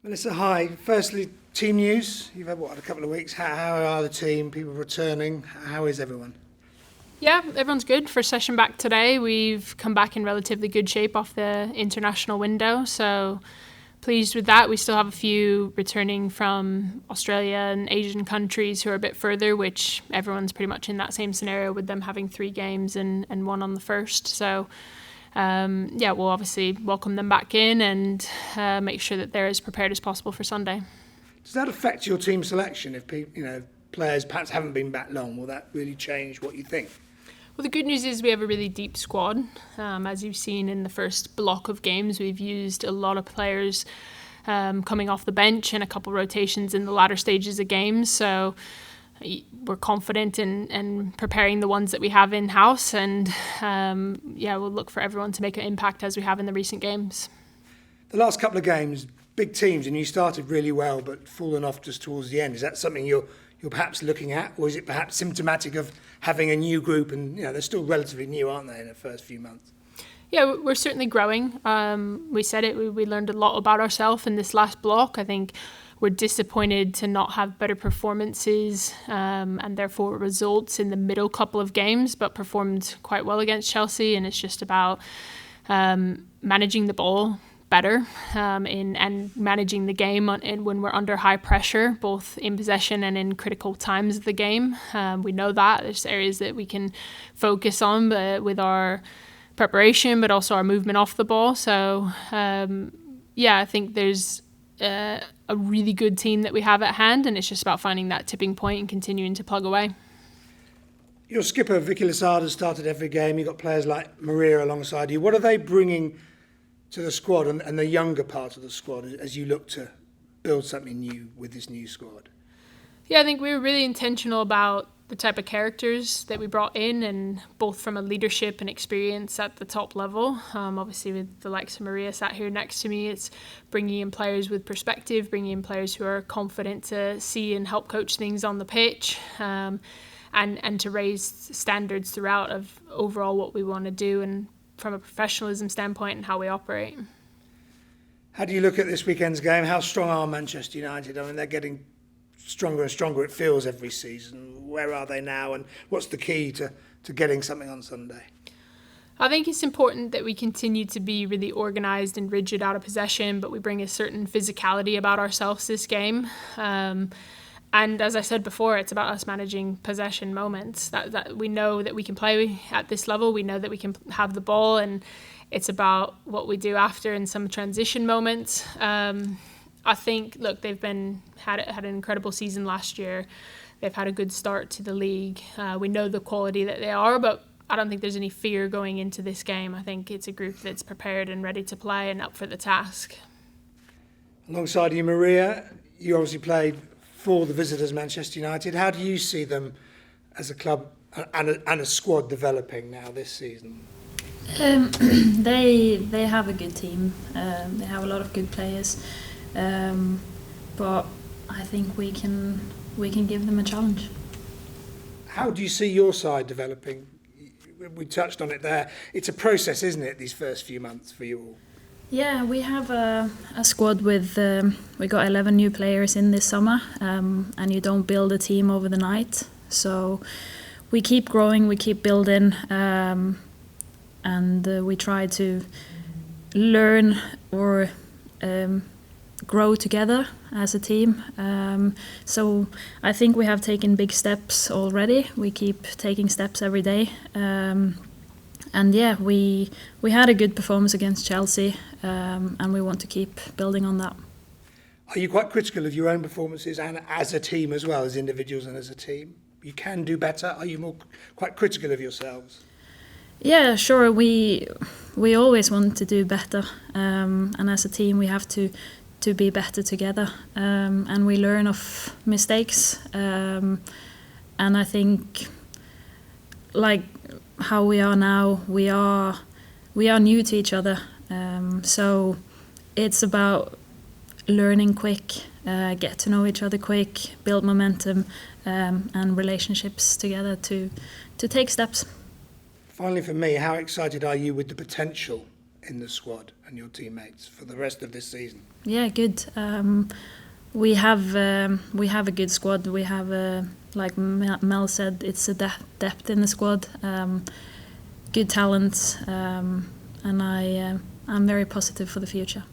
Melissa, hi. Firstly, team news. You've had, a couple of weeks. How are the team? People returning? How is everyone? Yeah, everyone's good. First session back today. We've come back in relatively good shape off the international window, so pleased with that. We still have a few returning from Australia and Asian countries who are a bit further, which everyone's pretty much in that same scenario with them having 3 games and one on the first. So we'll obviously welcome them back in and make sure that they're as prepared as possible for Sunday. Does that affect your team selection if players perhaps haven't been back long? Will that really change what you think? Well, the good news is we have a really deep squad. As you've seen in the first block of games, we've used a lot of players coming off the bench and a couple rotations in the latter stages of games. So we're confident in preparing the ones that we have in-house, and we'll look for everyone to make an impact as we have in the recent games. The last couple of games, big teams, and you started really well but fallen off just towards the end. Is that something you're perhaps looking at, or is it perhaps symptomatic of having a new group and they're still relatively new, aren't they, in the first few months? Yeah, we're certainly growing. We said it, we learned a lot about ourselves in this last block. I think we're disappointed to not have better performances and therefore results in the middle couple of games, but performed quite well against Chelsea, and it's just about managing the ball better and managing the game when we're under high pressure, both in possession and in critical times of the game. We know that there's areas that we can focus on with our preparation, but also our movement off the ball. So I think there's a really good team that we have at hand, and it's just about finding that tipping point and continuing to plug away. Your skipper Vicky Losada started every game. You've got players like Maria alongside you. What are they bringing to the squad and the younger part of the squad as you look to build something new with this new squad? Yeah, I think we were really intentional about the type of characters that we brought in, and both from a leadership and experience at the top level. Obviously with the likes of Maria sat here next to me, it's bringing in players with perspective, bringing in players who are confident to see and help coach things on the pitch, and to raise standards throughout of overall what we want to do and from a professionalism standpoint and how we operate. How do you look at this weekend's game? How strong are Manchester United? I mean, they're getting stronger and stronger, it feels, every season. Where are they now, and what's the key to getting something on Sunday? I think it's important that we continue to be really organised and rigid out of possession, but we bring a certain physicality about ourselves this game. And as I said before, it's about us managing possession moments. That we know that we can play at this level. We know that we can have the ball, and it's about what we do after in some transition moments. I think, look, they've had an incredible season last year. They've had a good start to the league. We know the quality that they are, but I don't think there's any fear going into this game. I think it's a group that's prepared and ready to play and up for the task. Alongside you, Maria, you obviously played for the visitors, Manchester United. How do you see them as a club and a squad developing now this season? They have a good team. They have a lot of good players, but I think we can give them a challenge. How do you see your side developing? We touched on it there. It's a process, isn't it, these first few months for you all? Yeah, we have a squad with we got 11 new players in this summer, and you don't build a team over the night. So we keep growing, we keep building, and we try to learn or grow together as a team. So I think we have taken big steps already. We keep taking steps every day. And yeah, we had a good performance against Chelsea, and we want to keep building on that. Are you quite critical of your own performances and as a team as well, as individuals and as a team? You can do better. Are you quite critical of yourselves? Yeah, sure. We always want to do better, and as a team we have to be better together, and we learn of mistakes. And I think, like how we are now, we are new to each other, so it's about learning quick, get to know each other quick, build momentum, and relationships together to take steps. Finally, for me, how excited are you with the potential in the squad and your teammates for the rest of this season? Yeah, good. We have a good squad. We have, like Mel said, it's a depth in the squad, good talent, and I'm very positive for the future.